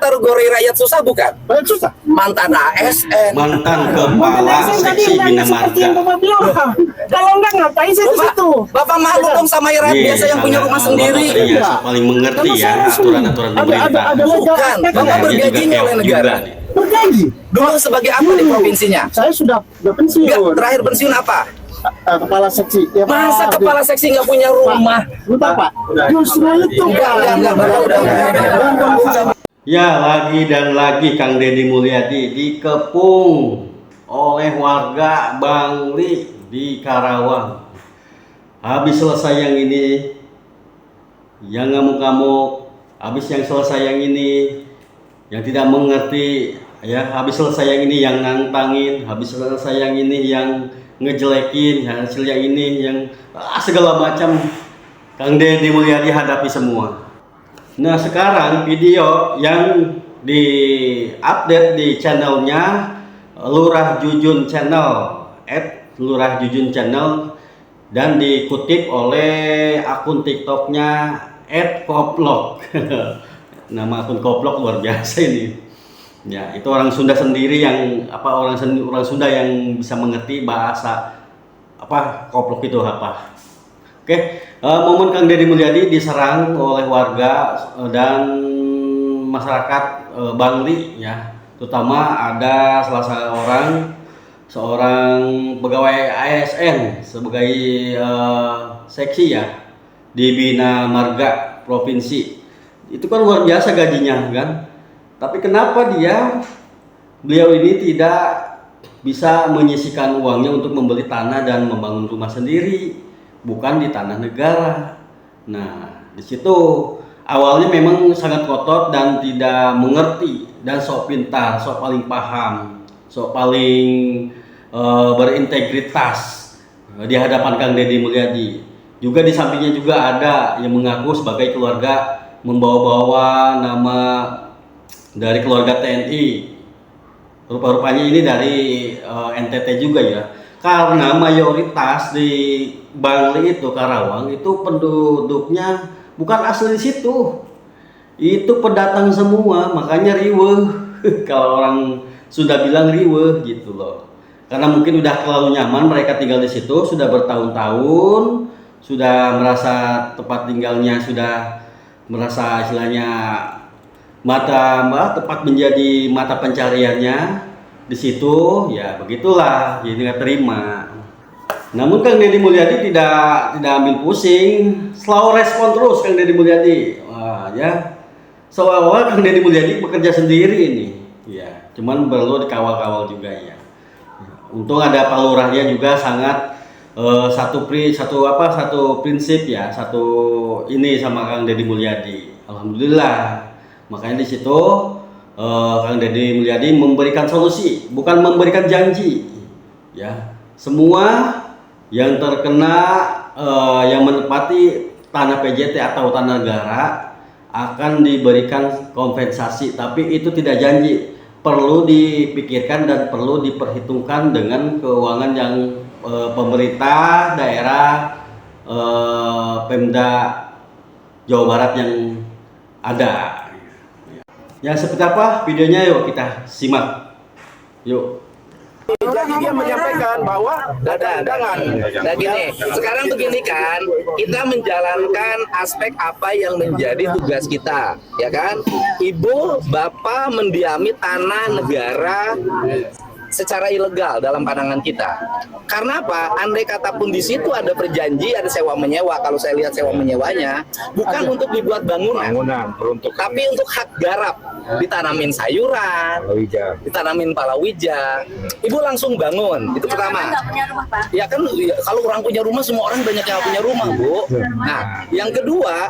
kategori rakyat susah bukan? Rakyat susah. Mantan ASN. Mantan kepala seksi Bina Marga. Kalau enggak ngapain saya di situ? Bapak malu dong sama rakyat biasa yang punya rumah sendiri. Ya, paling mengerti ya aturan-aturan pemerintah. Bukan, Bapak bergajinya oleh negara. Bergaji. Dulu sebagai apa di provinsinya? Saya sudah pensiun. Enggak, terakhir pensiun apa? Kepala seksi. Ya, Masa kepala seksi nggak punya rumah? Lupa Pak. Justru itu Enggak, udah. Ya, lagi dan lagi Kang Deddy Mulyadi dikepung oleh warga Bangli di Karawang. Habis selesai yang ini, yang ngamuk-ngamuk. Habis yang selesai yang ini, yang tidak mengerti. Ya, habis selesai yang ini yang nantangin. Habis selesai yang ini yang ngejelekin. Hasil yang ini yang segala macam. Kang Deddy Mulyadi hadapi semua. Nah, sekarang video yang di-update di channelnya Lurah Jujun Channel, @lurahjujun_channel, dan dikutip oleh akun TikToknya @koplok. Nama akun koplok luar biasa ini. Ya, itu orang Sunda sendiri yang orang Sunda yang bisa mengerti bahasa koplok itu apa. Oke, momen Kang Deddy Mulyadi diserang oleh warga dan masyarakat Bangli ya, terutama ada seorang pegawai ASN sebagai seksi ya di Bina Marga Provinsi. Itu kan luar biasa gajinya kan. Tapi kenapa beliau ini tidak bisa menyisihkan uangnya untuk membeli tanah dan membangun rumah sendiri, bukan di tanah negara. Nah, di situ awalnya memang sangat kotor dan tidak mengerti dan sok pintar, sok paling paham, sok paling berintegritas di hadapan Kang Deddy Mulyadi. Juga di sampingnya juga ada yang mengaku sebagai keluarga membawa-bawa nama dari keluarga TNI. Rupa-rupanya ini dari NTT juga ya. Karena mayoritas di Bangli itu, Karawang itu penduduknya bukan asli situ. Itu pendatang semua, makanya riweuh. Kalau orang sudah bilang riweuh gitu loh. Karena mungkin udah terlalu nyaman mereka tinggal di situ, sudah bertahun-tahun, sudah merasa tempat tinggalnya, sudah merasa istilahnya tepat menjadi mata pencariannya di situ, ya begitulah, jadi nggak terima. Namun Kang Deddy Mulyadi tidak ambil pusing, selalu respon terus Kang Deddy Mulyadi. Wah, ya seolah-olah Kang Deddy Mulyadi bekerja sendiri ini, ya cuman perlu dikawal-kawal juga ya. Untung ada Pak Lurahnya juga sangat satu prinsip ya, satu ini sama Kang Deddy Mulyadi. Alhamdulillah. Makanya di situ Kang Deddy Mulyadi memberikan solusi, bukan memberikan janji. Ya, semua yang terkena yang menempati tanah PJT atau tanah negara akan diberikan kompensasi, tapi itu tidak janji. Perlu dipikirkan dan perlu diperhitungkan dengan keuangan yang pemerintah daerah Pemda Jawa Barat yang ada. Ya, seperti apa videonya, yuk kita simak. Yuk. Jadi dia menyampaikan bahwa dagangan. Nah gini, sekarang begini kan, kita menjalankan aspek apa yang menjadi tugas kita, ya kan? Ibu, bapak mendiami tanah negara secara ilegal dalam pandangan kita. Karena apa? Andai kata pun di situ ada perjanji, ada sewa menyewa. Kalau saya lihat sewa menyewanya bukan untuk dibuat bangunan, tapi untuk hak garap. Ditanamin sayuran, ditanamin palawija. Ibu langsung bangun. Itu pertama. Ya kan, kalau orang punya rumah, semua orang banyak yang punya rumah, Bu. Nah, yang kedua,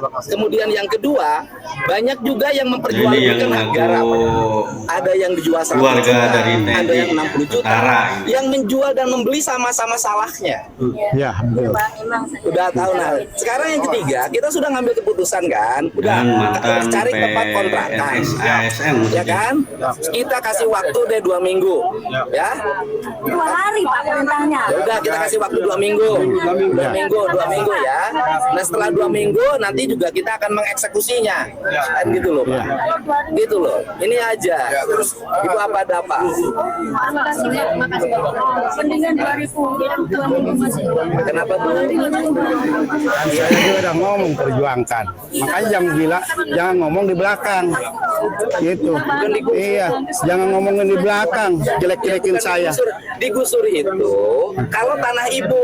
banyak juga yang memperjualbelikan hak garap. Ada yang dijual 100 juta, ada yang 60 20 juta. Setara ini. Yang menjual dan membeli sama-sama salahnya. Ya, betul. Udah tahu. Nah, sekarang yang ketiga, kita sudah ngambil keputusan kan, udah Dan mantan cari tempat kontrakan, ASN ya kan? Kita kasih waktu deh 2 minggu, ya. 2 hari Pak perintahnya. Ya udah kita kasih waktu 2 minggu, 2 minggu ya. Nah setelah 2 minggu nanti juga kita akan mengeksekusinya, kan gitu loh, Pak. Gitu loh. Ini aja. Terus Ibu apa ada apa? Terima kasih Pak. Terima kasih Pak. Mendingan 2000 ya 2 minggu masih. Kenapa tuh? Kan saya juga udah ngomong perjuangkan. Makanya jangan ngomong di belakang. Gitu. Iya, jangan ngomongin di belakang, jelek-jelekin saya. Digusur itu kalau tanah ibu,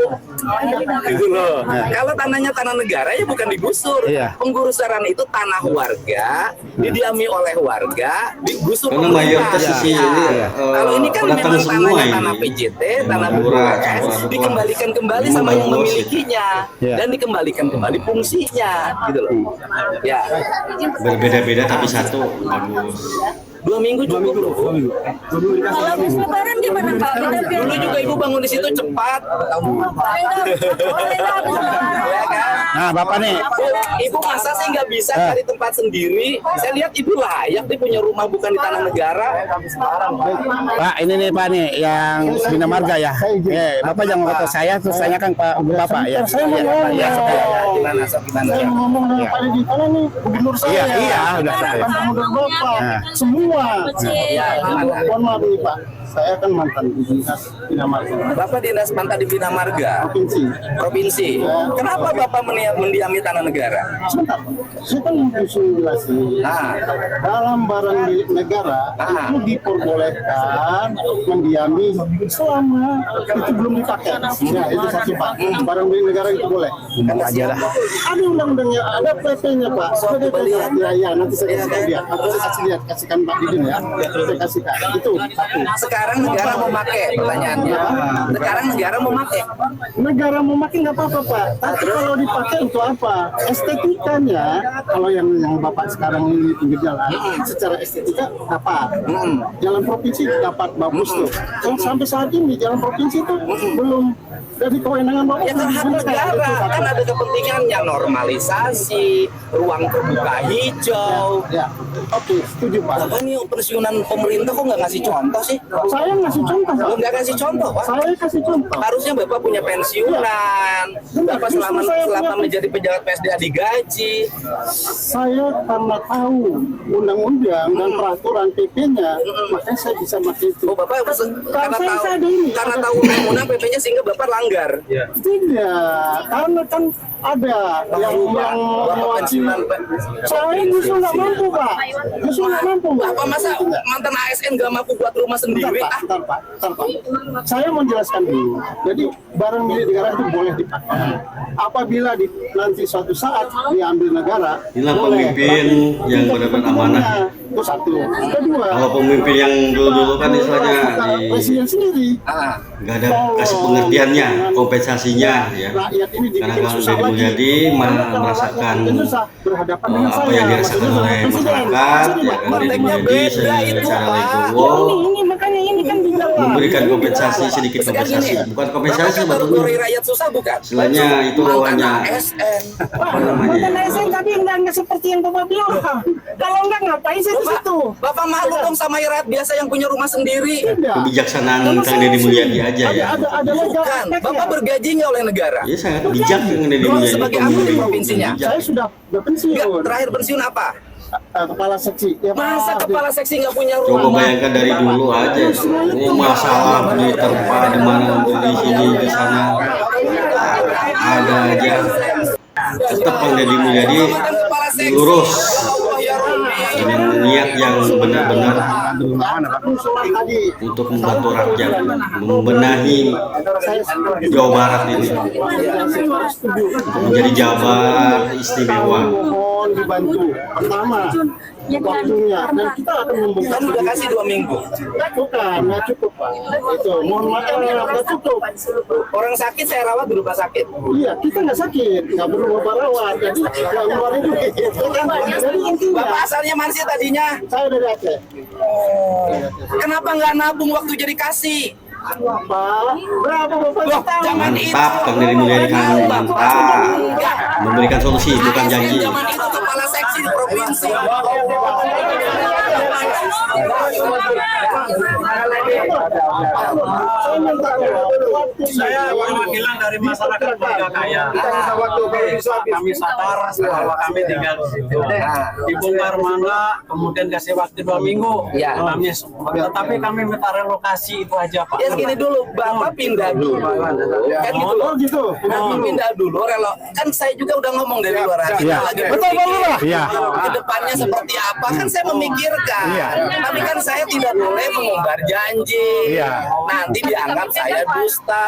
gitu loh. Kalau tanahnya tanah negara ya bukan digusur. Iya. Penggusuran itu tanah warga, didiami oleh warga, digusur. Karena pemerintah. mayoritas di sini Iya. Kalau ini kan pendatang memang semua tanahnya ini. tanah PJT, tanah Madura, BPS, Campur, dikembalikan kembali Memang sama yang bagus. memilikinya Iya. dan dikembalikan kembali fungsinya, gitu loh. Ya, Berbeda-beda tapi satu bagus. 2 minggu cukup loh. Kalau habis lebaran gimana Pak? Kita biar Dulu juga ibu bangun di situ cepat. boleh lah habis lebaran. Ya kan? Nah, Bapak nih, Bu, ibu masa sih nggak bisa cari tempat sendiri? Saya lihat ibu layak dia punya rumah bukan di tanah negara. Pak, ini nih Pak nih yang Bina Marga ya. Bapak jangan kata saya, terus tanyakan Pak Bapak ya. Iya, Gimana? So, gimana? Iya. ngomong dengan Pak Edi karena ini gubernur saya. Iya, udah saya. Tanpa modal Bapak. Nah. Semua. Ya, gimana? Mohon maaf nih Pak. Saya kan mantan di dinas Bina Marga Bapak dinas mantan di Bina Marga provinsi. provinsi. Kenapa Bapak mendiami tanah negara? Sebentar, saya kan menjelasin. Nah, Dalam barang milik negara itu diperbolehkan mendiami selama itu belum dipakai. Ya, itu satu Pak. Barang milik negara itu boleh. Ngomong aja dah. Ada undang-undangnya, ada PP-nya Pak. Sebagai lihat. Ya, nanti saya kasih lihat. Nanti saya kasih lihat, kasihkan Pak Didin ya. Saya kasihkan. Itu satu. sekarang negara mau pakai, pertanyaannya. Sekarang negara mau pakai. Negara mau makin nggak apa-apa Pak, tapi kalau dipakai untuk apa? Estetikanya, kalau yang Bapak sekarang ini pinggir jalan, secara estetika dapat. Jalan provinsi dapat bagus tuh. Kalau sampai saat ini jalan provinsi itu belum dari kewenangan Bapak. Ya kan hak negara, kan ada kepentingannya normalisasi, ruang terbuka hijau. Ya, oke, setuju Pak. Apa nih pensiunan pemerintah kok nggak ngasih contoh sih? Saya ngasih contoh Pak. Lo nggak kasih contoh, Pak? Saya kasih contoh. Harusnya Bapak punya pensiunan. Bapak selama menjadi pejabat PSDA digaji. Saya karena tahu undang-undang dan peraturan PP-nya, makanya saya bisa pakai itu. Oh, Bapak karena tahu undang-undang PP-nya sehingga Bapak langgar. Tidak, karena kan ada yang Bapak pensiunan, Pak. saya justru nggak mampu Pak, justru nggak mampu Pak. Bapak masa mantan ASN nggak mampu buat rumah sendiri? Ah, Bentar, Pak. Saya mau jelaskan dulu. Jadi barang milik negara itu boleh dipakai. Apabila nanti suatu saat diambil negara, Inilah boleh. pemimpin Tapi yang tidak benar-benar kepentingannya. amanah. Itu satu. Kedua, Kalau pemimpin yang dulu-dulu kan istilahnya presiden sendiri. nggak ada kasih pengertiannya, kompensasinya ya. Rakyat ini Karena dibikin kalau susah Deddy lagi. Mulyadi merasakan berhadapan dengan apa saya. yang dirasakan oleh masyarakat, ya kan Deddy Mulyadi secara legowo Ini makanya ini kan di dalam. memberikan kompensasi sedikit kompensasi, bukan kompensasi Bapak sebetulnya. kategori rakyat susah bukan? Istilahnya itu Mantan hanya ASN. apa namanya? Mantan ASN tapi enggak seperti yang Bapak bilang. Kalau enggak ngapain saya di Bapak, situ? Bapak malu dong sama rakyat biasa yang punya rumah sendiri. Tidak. Kebijaksanaan Kang Deddy Mulyadi aja ya. Ada legal Bukan, aspeknya. Bapak bergaji nggak oleh negara? Iya sangat bijak Kang Deddy Kalau Mulyadi. sebagai apa di provinsinya? Bijak. Saya sudah berpensiun. Enggak, terakhir pensiun apa? Kepala seksi. Ya, Masa Pak. kepala seksi nggak punya Coba rumah? bayangkan dari dulu aja. Oh masalah diterpa di mana di sini di sana ada aja. Tetap Kang Deddy Mulyadi lurus dengan niat yang benar-benar Usulan tadi untuk membantu rakyat membenahi Jawa Barat ini saya setuju. untuk menjadi Jabar istimewa. mohon dibantu. Pertama, waktunya, dan kita akan membuka. Kan udah kasih 2 minggu. Bukan, nggak cukup Pak. Itu, mohon maaf, nggak cukup. Orang sakit saya rawat di rumah sakit. Iya, kita nggak sakit, nggak perlu rawat. Jadi nggak ngeluarin duit. Jadi intinya, Bapak asalnya mana sih tadinya? saya dari Aceh. Kenapa nggak nabung waktu jadi kasih? Pak, berapa Bapak Loh, tahu? zaman itu. Mantap, Kang Deddy Mulyadi, Kang, mantap. Memberikan solusi, bukan janji. Zaman itu kepala seksi di provinsi. Saya perwakilan dari masyarakat Warga Kaya. Kami sadar bahwa kami tinggal di situ. Dibongkar mangga, kemudian kasih waktu 2 minggu. Ya. Tetapi kami minta relokasi itu aja Pak. Ya gini dulu, Bapak pindah dulu. Kan gitu loh. Oh gitu. Bapak pindah dulu, kan saya juga udah ngomong dari luar hati. Iya. Lagi Betul, berpikir Pak. Iya. ke depannya seperti apa, kan saya memikirkan. Iya. Tapi kan saya tidak boleh mengumbar janji. Iya. Nanti dianggap saya dusta.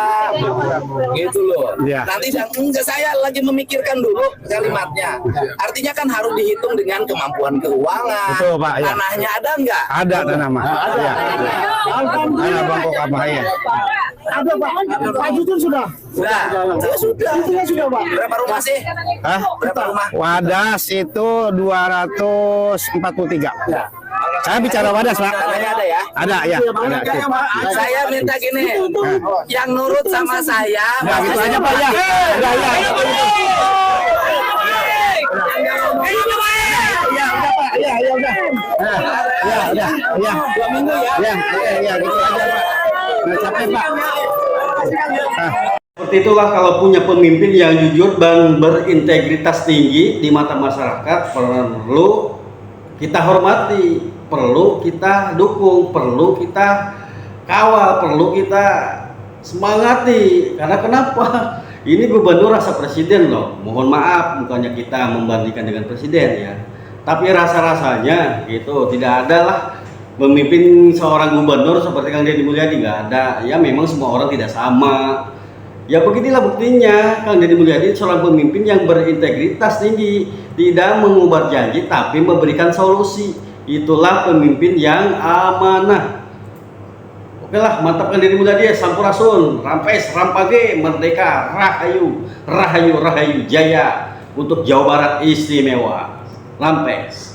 Gitu loh. Iya. Nanti enggak, saya lagi memikirkan dulu kalimatnya. Artinya kan harus dihitung dengan kemampuan keuangan. Betul, Pak. Iya. Tanahnya ada enggak? Ada nama. Iya. Ada bangkok apa ya? Ada Pak, Pak Jujur sudah. Sudah. Saya sudah. Intinya sudah Pak. Berapa rumah sih? Hah? Berapa rumah? Wadas itu 243. Saya bicara Wadas, Pak. Tanahnya ada ya? Ada ya. Ada. Tuh. Saya minta gini, yang nurut sama saya. Nah, gitu aja Pak ya. Udah ya. Ya, udah Pak. Ya, ya udah. Ya, udah. Ya. 2 minggu ya. Ya, gitu aja Pak. Nggak capek Pak. Seperti itulah kalau punya pemimpin yang jujur dan berintegritas tinggi di mata masyarakat, perlu kita hormati, perlu kita dukung, perlu kita kawal, perlu kita semangati. Karena kenapa? Ini gubernur rasa presiden loh. Mohon maaf, bukannya kita membandingkan dengan presiden ya. Tapi rasa-rasanya gitu, tidak ada lah memimpin seorang gubernur seperti Kang Deddy Mulyadi, nggak ada. Ya memang semua orang tidak sama. Ya beginilah buktinya, Kang Deddy Mulyadi seorang pemimpin yang berintegritas tinggi, tidak mengumbar janji tapi memberikan solusi. Itulah pemimpin yang amanah. Oke lah, mantap Kang Deddy Mulyadi, Sampurasun, Rampes, Rampage, Merdeka, Rahayu, Rahayu, Rahayu, Jaya untuk Jawa Barat istimewa. Rampes.